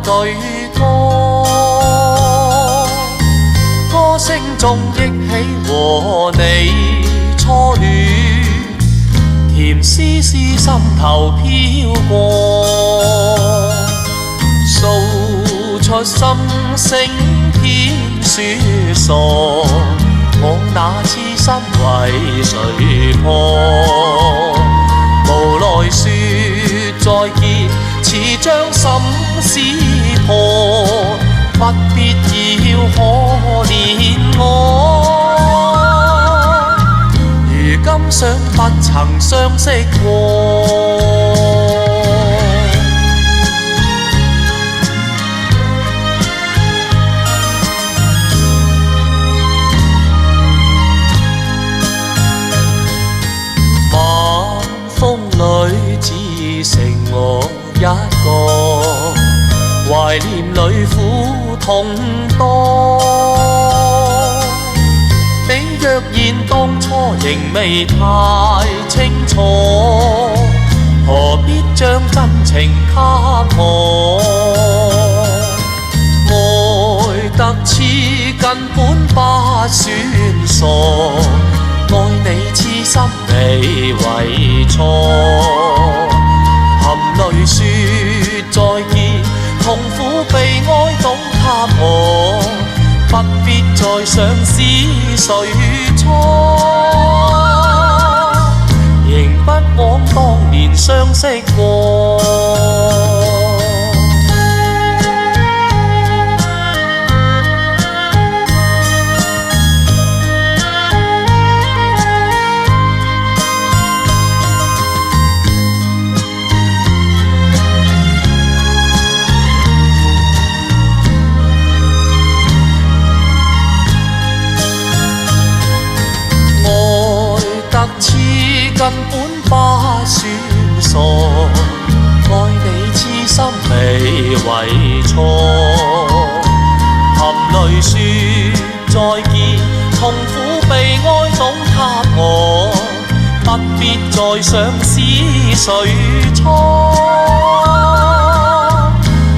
句歌，歌聲中憶起和你初戀，甜絲絲心頭飄過，訴出心聲偏說傻，我那痴心為誰破？無奈說再見，似將心撕破，不必要可憐我。如今想不曾相識過。只剩我一個，懷念裏苦痛多。你若然當初仍未太清楚，何必將真情給我？愛得似根本不算傻，愛你痴心未為錯，含淚說再見，痛苦悲哀總給我，不必再想是誰錯，仍不枉當年相識過。根本不算傻，愛你痴心未為錯，含淚說再見，痛苦悲哀總給我，不必再想是誰錯，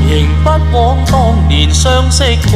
仍不枉當年相識過。